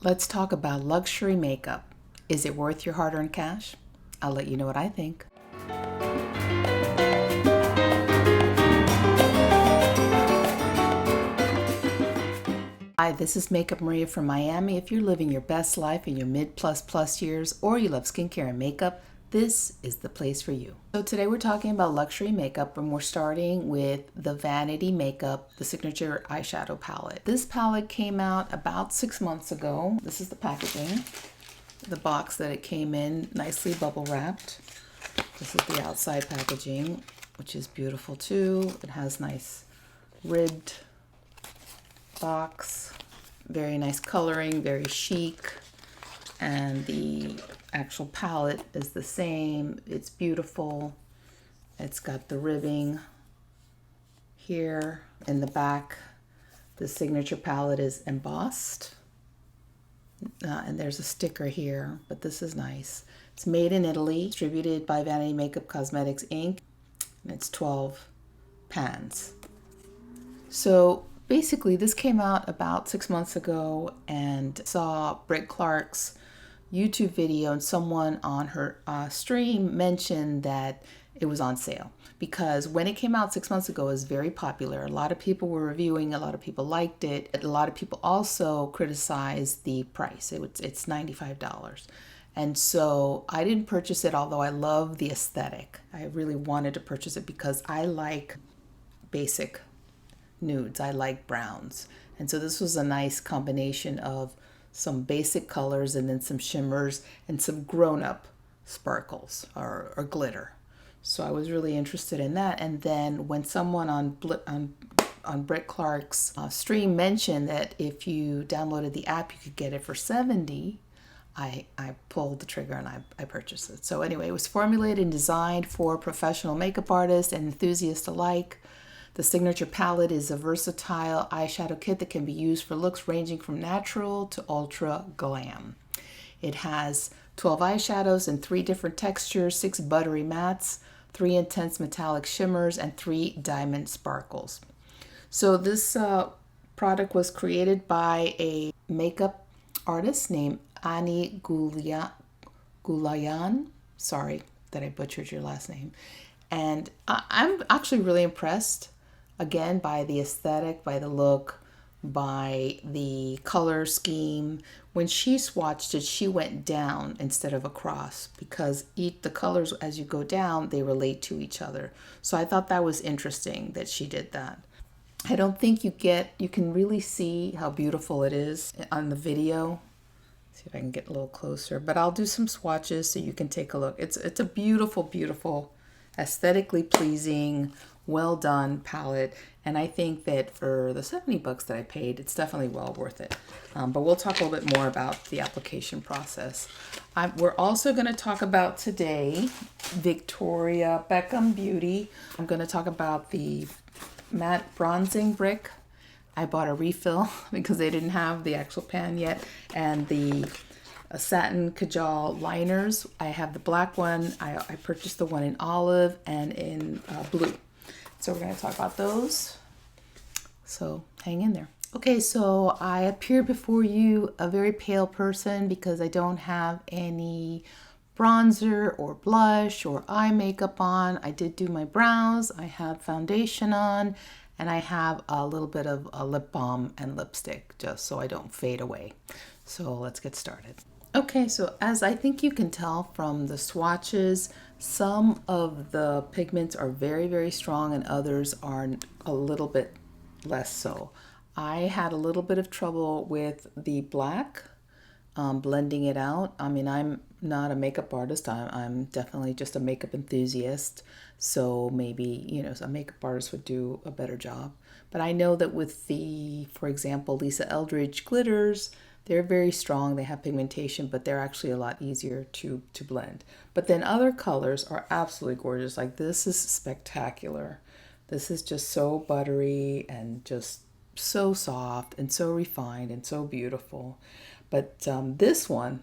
Let's talk about luxury makeup. Is it worth your hard-earned cash? I'll let you know what I think. Hi, this is Makeup Maria from Miami. If you're living your best life in your mid-plus years or you love skincare and makeup, this is the place for you. So today we're talking about luxury makeup, and we're starting with the Vanity Makeup, the signature eyeshadow palette. This palette came out about 6 months ago. This is the packaging, the box that it came in, nicely bubble wrapped. This is the outside packaging, which is beautiful too. It has nice ribbed box, very nice coloring, very chic, and the actual palette is the same. It's beautiful. It's got the ribbing here in the back. The signature palette is embossed, and there's a sticker here, but this is nice. It's made in Italy, distributed by Vanity Makeup Cosmetics Inc. And it's 12 pans. So basically, this came out about 6 months ago, and saw Brit Clarke's YouTube video, and someone on her stream mentioned that it was on sale, because when it came out 6 months ago, it was very popular. A lot of people were reviewing, a lot of people liked it. A lot of people also criticized the price. It's $95. And so I didn't purchase it, although I love the aesthetic. I really wanted to purchase it because I like basic nudes. I like browns. And so this was a nice combination of some basic colors and then some shimmers and some grown-up sparkles or glitter. So I was really interested in that. And then when someone on Brit Clarke's stream mentioned that if you downloaded the app, you could get it for $70, I pulled the trigger and I purchased it. So anyway, it was formulated and designed for professional makeup artists and enthusiasts alike. The signature palette is a versatile eyeshadow kit that can be used for looks ranging from natural to ultra glam. It has 12 eyeshadows in 3 different textures, 6 buttery mattes, 3 intense metallic shimmers, and 3 diamond sparkles. So this product was created by a makeup artist named Goulayan. Sorry that I butchered your last name. And I'm actually really impressed, again, by the aesthetic, by the look, by the color scheme. When she swatched it, she went down instead of across, because the colors, as you go down, they relate to each other. So I thought that was interesting that she did that. I don't think you can really see how beautiful it is on the video. See if I can get a little closer, but I'll do some swatches so you can take a look. It's a beautiful, beautiful, aesthetically pleasing, well done palette, and I think that for the $70 that I paid, it's definitely well worth it. But we'll talk a little bit more about the application process. We're also going to talk about today Victoria Beckham Beauty. I'm going to talk about the matte bronzing brick. I bought a refill because they didn't have the actual pan yet, and the Satin Kajal liners. I have the black one. I purchased the one in olive and in blue. So we're going to talk about those. So hang in there. Okay, so I appear before you a very pale person because I don't have any bronzer or blush or eye makeup on. I did do my brows. I have foundation on, and I have a little bit of a lip balm and lipstick just so I don't fade away. So let's get started. Okay, so as I think you can tell from the swatches, some of the pigments are very, very strong and others are a little bit less so. I had a little bit of trouble with the black, blending it out. I mean, I'm not a makeup artist. I'm definitely just a makeup enthusiast. So maybe, a makeup artist would do a better job. But I know that with for example, Lisa Eldridge glitters, they're very strong. They have pigmentation, but they're actually a lot easier to blend. But then other colors are absolutely gorgeous. Like this is spectacular. This is just so buttery and just so soft and so refined and so beautiful. But this one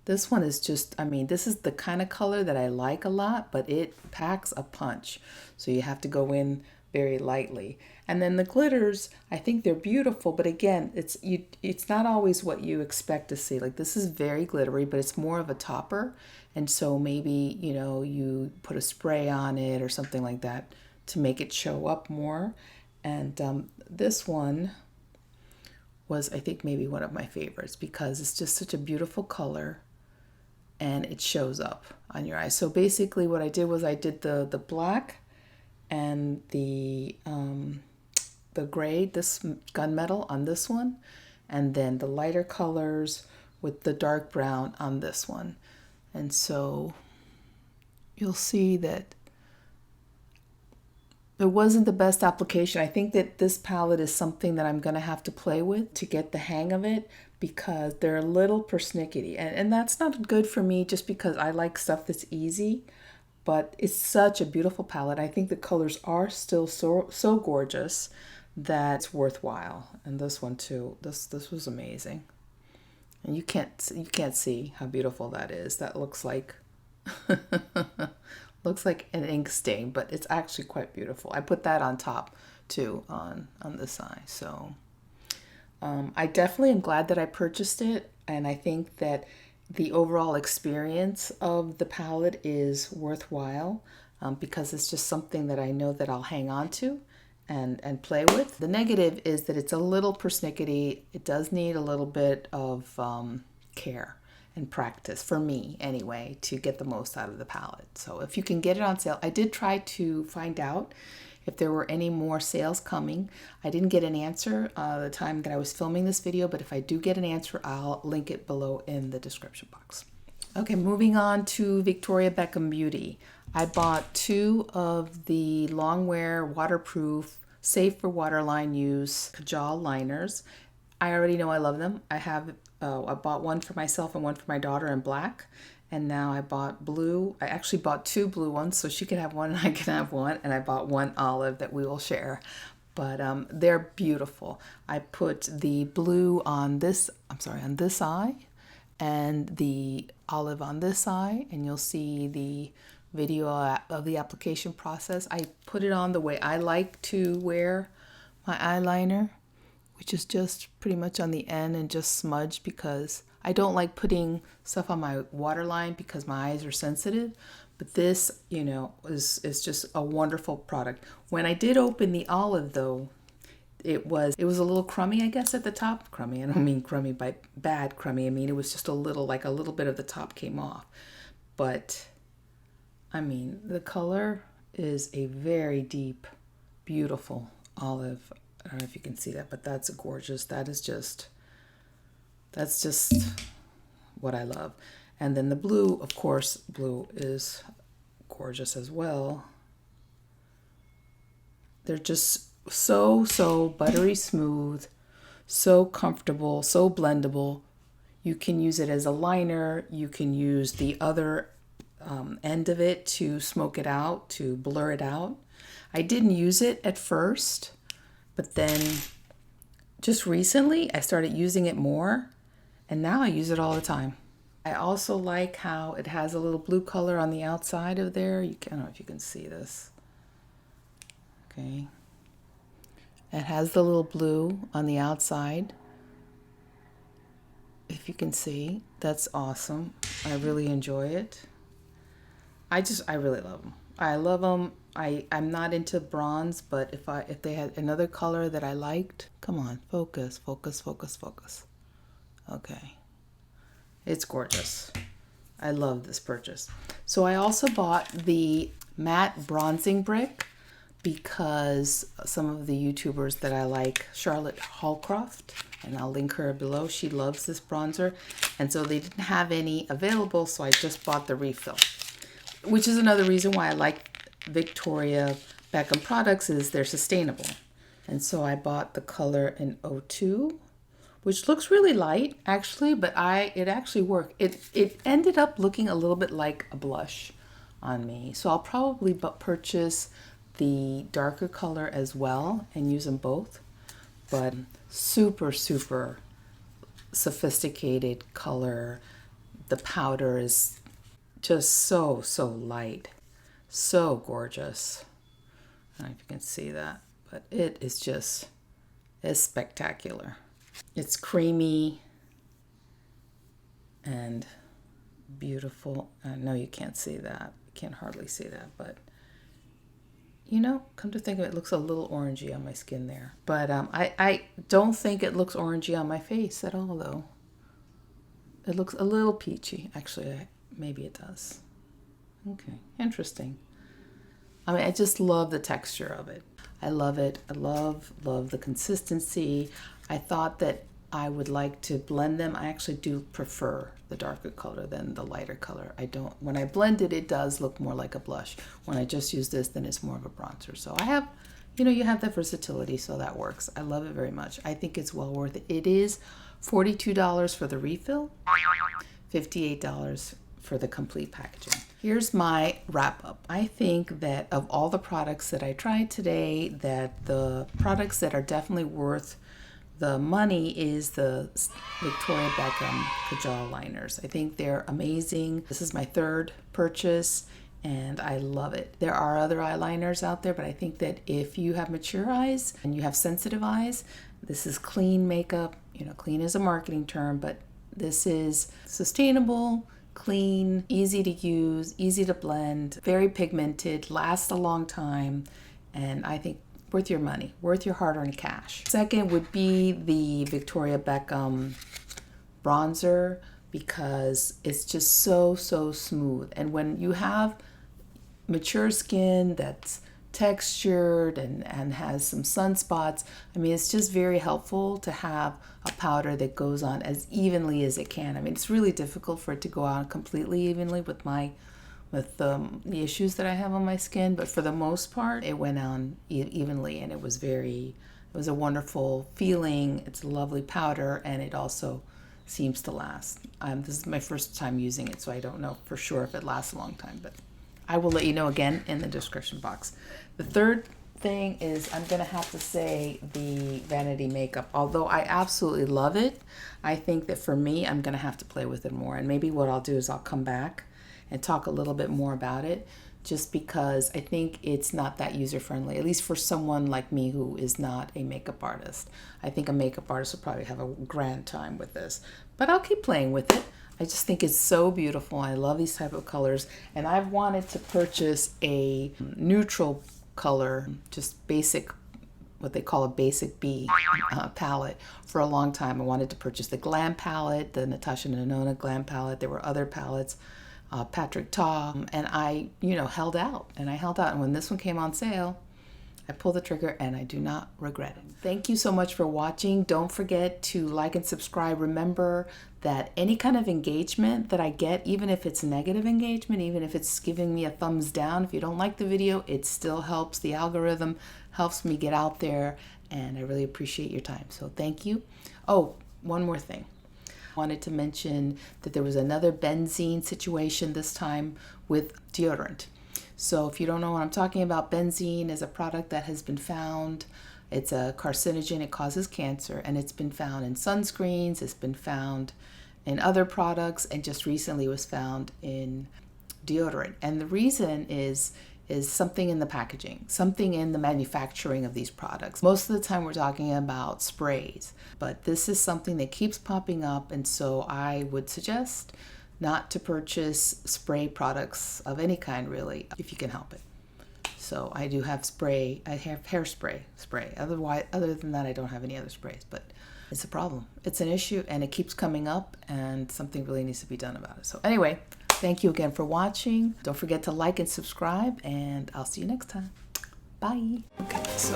is just, this is the kind of color that I like a lot, but it packs a punch. So you have to go in very lightly. And then the glitters, I think they're beautiful, but again, it's not always what you expect to see. Like this is very glittery, but it's more of a topper. And so maybe, you know, you put a spray on it or something like that to make it show up more. And this one was, I think, maybe one of my favorites because it's just such a beautiful color and it shows up on your eyes. So basically what I did was I did the black and the gray, this gunmetal on this one, and then the lighter colors with the dark brown on this one. And so you'll see that it wasn't the best application. I think that this palette is something that I'm going to have to play with to get the hang of it because they're a little persnickety. And that's not good for me just because I like stuff that's easy. But it's such a beautiful palette. I think the colors are still so gorgeous that it's worthwhile. And this one too. This was amazing. And you can't see how beautiful that is. That looks like looks like an ink stain, but it's actually quite beautiful. I put that on top too on this eye. So I definitely am glad that I purchased it, and I think that the overall experience of the palette is worthwhile because it's just something that I know that I'll hang on to and play with. The negative is that it's a little persnickety. It does need a little bit of care and practice, for me anyway, to get the most out of the palette. So if you can get it on sale, I did try to find out if there were any more sales coming. I didn't get an answer the time that I was filming this video, but if I do get an answer, I'll link it below in the description box. Okay, moving on to Victoria Beckham Beauty. I bought 2 of the Longwear waterproof, safe for waterline use Kajal liners. I already know I love them. I bought one for myself and one for my daughter in black. And now I bought blue. I actually bought 2 blue ones so she can have one and I can have one. And I bought one olive that we will share. But they're beautiful. I put the blue on this eye and the olive on this eye. And you'll see the video of the application process. I put it on the way I like to wear my eyeliner, which is just pretty much on the end and just smudged because I don't like putting stuff on my waterline because my eyes are sensitive. But this, you know, is just a wonderful product. When I did open the olive though, it was a little crummy, I guess, at the top. Crummy, I don't mean crummy by bad crummy. I mean, it was just a little bit of the top came off. But, I mean, the color is a very deep, beautiful olive. I don't know if you can see that, but that's gorgeous. That's just what I love. And then the blue, of course, blue is gorgeous as well. They're just so buttery smooth, so comfortable, so blendable. You can use it as a liner. You can use the other end of it to smoke it out, to blur it out. I didn't use it at first, but then just recently I started using it more, and now I use it all the time. I also like how it has a little blue color on the outside of there. I don't know if you can see this. Okay. It has the little blue on the outside. If you can see, that's awesome. I really enjoy it. I really love them. I love them. I'm not into bronze, but if they had another color that I liked, come on, focus. Okay. It's gorgeous. I love this purchase. So I also bought the matte bronzing brick because some of the YouTubers that I like, Charlotte Holdcroft, and I'll link her below, she loves this bronzer. And so they didn't have any available, so I just bought the refill. Which is another reason why I like Victoria Beckham products, is they're sustainable. And so I bought the color in 02, which looks really light actually, but it actually worked. It ended up looking a little bit like a blush on me. So I'll probably purchase the darker color as well and use them both. But super sophisticated color. The powder is just so light, so gorgeous. I don't know if you can see that, but it is just, it's spectacular. It's creamy and beautiful. I know you can't see that. You can't hardly see that, but you know, come to think of it, it looks a little orangey on my skin there. But I don't think it looks orangey on my face at all, though. It looks a little peachy. Actually, maybe it does. Okay, interesting. I mean, I just love the texture of it. I love it. I love the consistency. I thought that I would like to blend them. I actually do prefer the darker color than the lighter color. I don't, when I blend it, it does look more like a blush. When I just use this, then it's more of a bronzer. So I have, you know, you have that versatility, so that works. I love it very much. I think it's well worth it. It is $42 for the refill, $58 for the complete packaging. Here's my wrap up. I think that of all the products that I tried today, that the products that are definitely worth the money is the Victoria Beckham Kajal liners. I think they're amazing. This is my third purchase and I love it. There are other eyeliners out there, but I think that if you have mature eyes and you have sensitive eyes, this is clean makeup. You know, clean is a marketing term, but this is sustainable, clean, easy to use, easy to blend, very pigmented, lasts a long time, and I think worth your money, worth your hard-earned cash. Second would be the Victoria Beckham bronzer because it's just so smooth. And when you have mature skin that's textured and has some sunspots, I mean, it's just very helpful to have a powder that goes on as evenly as it can. I mean, it's really difficult for it to go on completely evenly with the issues that I have on my skin, but for the most part, it went on evenly, and it was a wonderful feeling. It's a lovely powder, and it also seems to last. This is my first time using it, so I don't know for sure if it lasts a long time, but I will let you know again in the description box. The third thing is I'm gonna have to say the Vanity Makeup. Although I absolutely love it, I think that for me, I'm gonna have to play with it more, and maybe what I'll do is I'll come back and talk a little bit more about it, just because I think it's not that user-friendly, at least for someone like me who is not a makeup artist. I think a makeup artist will probably have a grand time with this, but I'll keep playing with it. I just think it's so beautiful. I love these type of colors, and I've wanted to purchase a neutral color, just basic, what they call a basic B palette for a long time. I wanted to purchase the Glam palette, the Natasha Denona Glam palette. There were other palettes, Patrick Ta, and I, held out. And when this one came on sale, I pulled the trigger, and I do not regret it. Thank you so much for watching. Don't forget to like and subscribe. Remember that any kind of engagement that I get, even if it's negative engagement, even if it's giving me a thumbs down, if you don't like the video, it still helps. The algorithm helps me get out there, and I really appreciate your time. So thank you. Oh, one more thing. Wanted to mention that there was another benzene situation, this time with deodorant. So if you don't know what I'm talking about, benzene is a product that has been found. It's a carcinogen, it causes cancer, and it's been found in sunscreens, it's been found in other products, and just recently was found in deodorant. And the reason is something in the packaging, something in the manufacturing of these products. Most of the time we're talking about sprays, but this is something that keeps popping up, and so I would suggest not to purchase spray products of any kind, really, if you can help it. So I do have spray, I have hairspray, other than that, I don't have any other sprays, but it's a problem. It's an issue, and it keeps coming up, and something really needs to be done about it. So anyway, thank you again for watching. Don't forget to like and subscribe, and I'll see you next time. Bye. Okay, so